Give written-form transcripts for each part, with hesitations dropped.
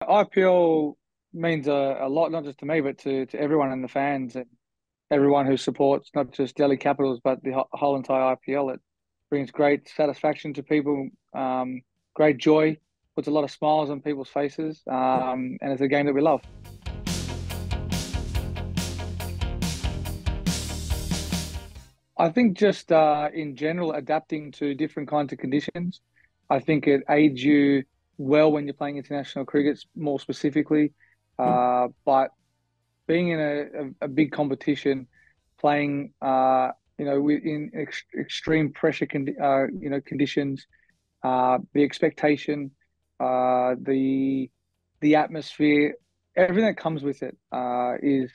IPL means a lot, not just to me, but to everyone and the fans and everyone who supports not just Delhi Capitals, but the whole entire IPL. It brings great satisfaction to people, great joy, puts a lot of smiles on people's faces, and it's a game that we love. I think just in general, adapting to different kinds of conditions. I think it aids you well when you're playing international cricket, more specifically. But being in a big competition, playing in extreme pressure conditions, the expectation, the atmosphere, everything that comes with it is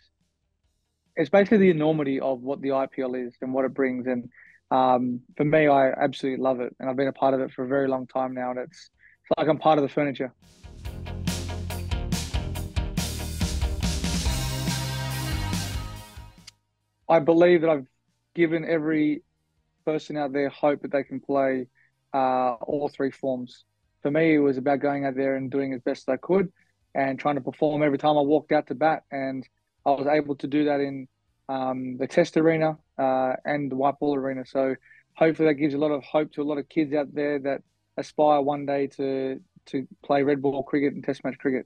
it's basically the enormity of what the IPL is and what it brings. And for me, I absolutely love it, and I've been a part of it for a very long time now, and it's like I'm part of the furniture. I believe that I've given every person out there hope that they can play all three forms. For me, it was about going out there and doing as best as I could and trying to perform every time I walked out to bat. And I was able to do that in the test arena and the white ball arena. So hopefully that gives a lot of hope to a lot of kids out there that aspire one day to play red ball cricket and test match cricket.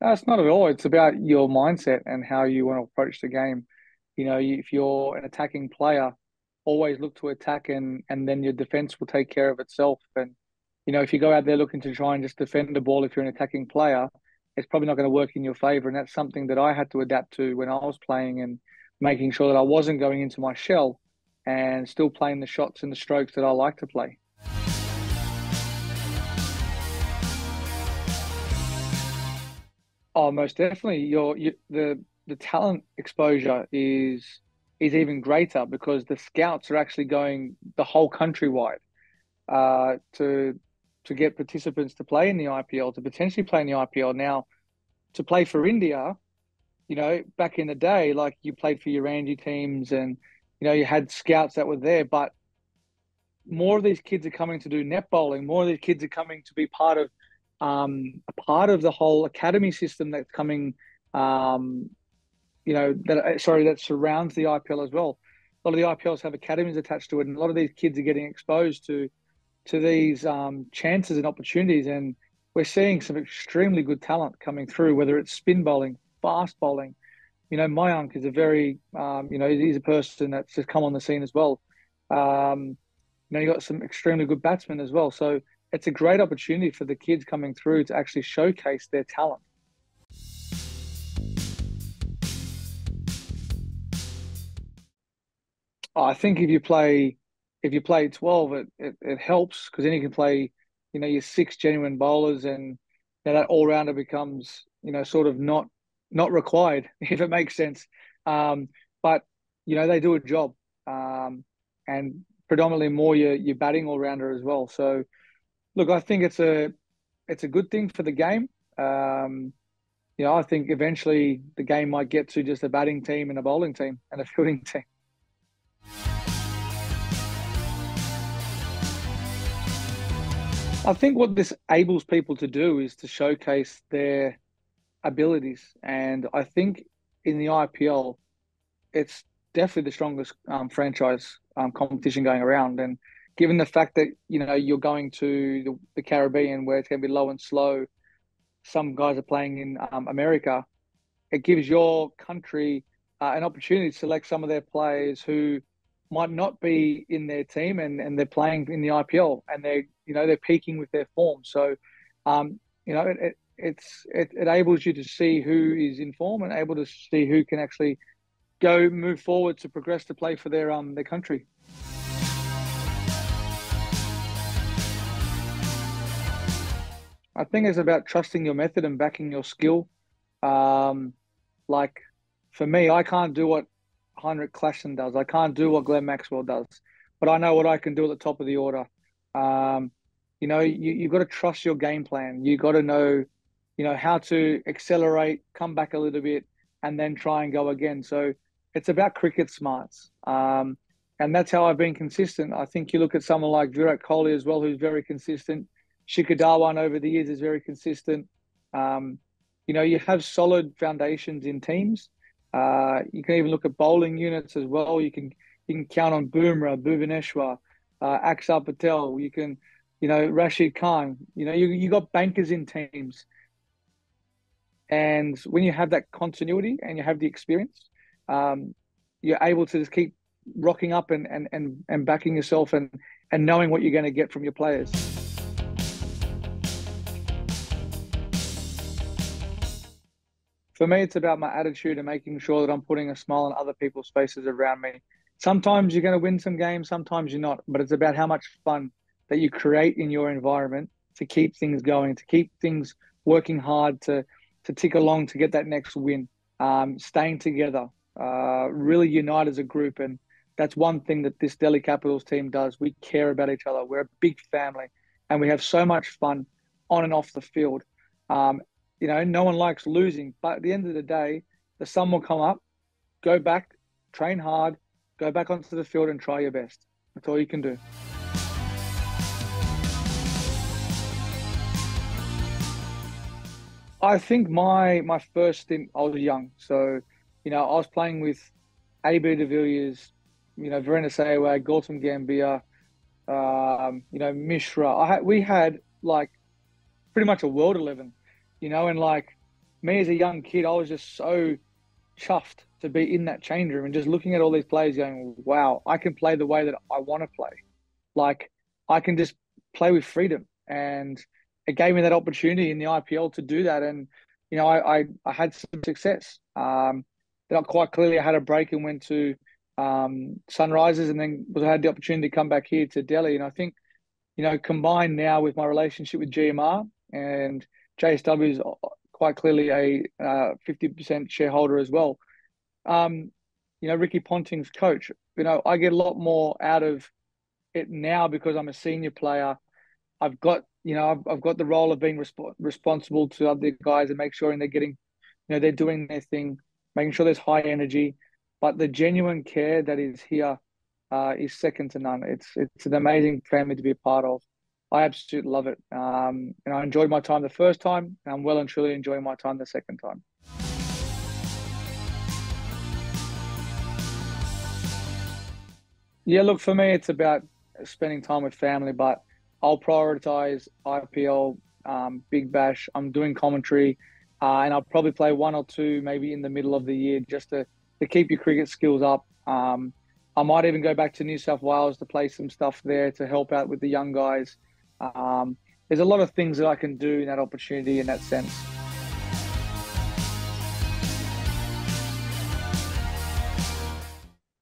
It's not at all. It's about your mindset and how you want to approach the game. If you're an attacking player, always look to attack, and then your defense will take care of itself. And if you go out there looking to try and just defend the ball, if you're an attacking player, it's probably not going to work in your favor. And that's something that I had to adapt to when I was playing and making sure that I wasn't going into my shell and still playing the shots and the strokes that I like to play. Oh, most definitely. The talent exposure is even greater because the scouts are actually going the whole country wide to get participants to play in the IPL, to potentially play in the IPL. Now, to play for India, back in the day, like you played for your Ranji teams and you had scouts that were there, but more of these kids are coming to do net bowling. More of these kids are coming to be a part of the whole academy system that's coming. Um, that surrounds the IPL as well. A lot of the IPLs have academies attached to it, and a lot of these kids are getting exposed to these chances and opportunities. And we're seeing some extremely good talent coming through, whether it's spin bowling, fast bowling. Mayank is a very, he's a person that's just come on the scene as well. Um, you got some extremely good batsmen as well. So it's a great opportunity for the kids coming through to actually showcase their talent. I think if you play 12, it helps because then you can play, your six genuine bowlers, and that all rounder becomes, sort of not required if it makes sense. But they do a job, and predominantly more your batting all rounder as well. So look, I think it's a good thing for the game. I think eventually the game might get to just a batting team and a bowling team and a fielding team. I think what this enables people to do is to showcase their abilities. And I think in the IPL, it's definitely the strongest franchise competition going around. And given the fact that, you're going to the Caribbean where it's going to be low and slow, some guys are playing in America, it gives your country an opportunity to select some of their players who might not be in their team, and they're playing in the IPL, and they're peaking with their form. So, it enables you to see who is in form and able to see who can actually go move forward to progress to play for their country. I think it's about trusting your method and backing your skill. Um, like for me, I can't do what Heinrich Klaassen does. I can't do what Glenn Maxwell does, but I know what I can do at the top of the order. Um, you've got to trust your game plan. You got to know, how to accelerate, come back a little bit, and then try and go again. So it's about cricket smarts. And that's how I've been consistent. I think you look at someone like Virat Kohli as well, who's very consistent. Shikhar Dhawan over the years is very consistent. Um, you have solid foundations in teams. You can even look at bowling units as well. You can count on Bumrah, Bhuvaneshwar, Akshar Patel. Rashid Khan. You got bankers in teams, and when you have that continuity and you have the experience, um, you're able to just keep rocking up and backing yourself and knowing what you're going to get from your players. For me, it's about my attitude and making sure that I'm putting a smile on other people's faces around me. Sometimes you're going to win some games, sometimes you're not, but it's about how much fun that you create in your environment to keep things going, to keep things working hard, to tick along to get that next win. Staying together, really unite as a group, and that's one thing that this Delhi Capitals team does. We care about each other. We're a big family, and we have so much fun on and off the field. Um, no one likes losing, but at the end of the day, the sun will come up. Go back, train hard, go back onto the field and try your best. That's all you can do. I think my first stint, I was young, so I was playing with AB de Villiers, Virender Sehwag, Gautam Gambhir, Mishra. We had like pretty much a world 11, and like me as a young kid, I was just so chuffed to be in that change room and just looking at all these players going, wow, I can play the way that I want to play. Like I can just play with freedom. And it gave me that opportunity in the IPL to do that. And, I had some success. Not quite clearly, I had a break and went to Sunrisers, and then I had the opportunity to come back here to Delhi. And I think, combined now with my relationship with GMR and JSW is quite clearly a 50% shareholder as well. Ricky Ponting's coach. I get a lot more out of it now because I'm a senior player. I've got the role of being responsible to other guys and make sure they're getting, they're doing their thing, making sure there's high energy, but the genuine care that is here is second to none. It's an amazing family to be a part of. I absolutely love it, and I enjoyed my time the first time, and I'm well and truly enjoying my time the second time. Yeah, look, for me, it's about spending time with family, but I'll prioritize IPL, Big Bash. I'm doing commentary, and I'll probably play one or two maybe in the middle of the year just to keep your cricket skills up. I might even go back to New South Wales to play some stuff there to help out with the young guys. There's a lot of things that I can do in that opportunity in that sense.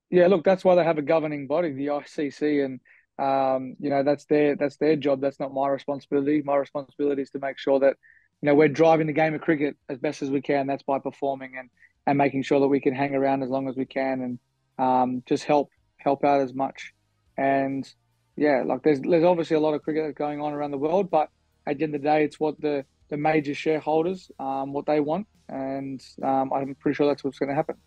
Yeah, look, that's why they have a governing body, the ICC, and that's their job. That's not my responsibility. My responsibility is to make sure that we're driving the game of cricket as best as we can. That's by performing and making sure that we can hang around as long as we can and just help out as much. And yeah, like there's obviously a lot of cricket going on around the world, but at the end of the day, it's what the major shareholders what they want, and I'm pretty sure that's what's going to happen.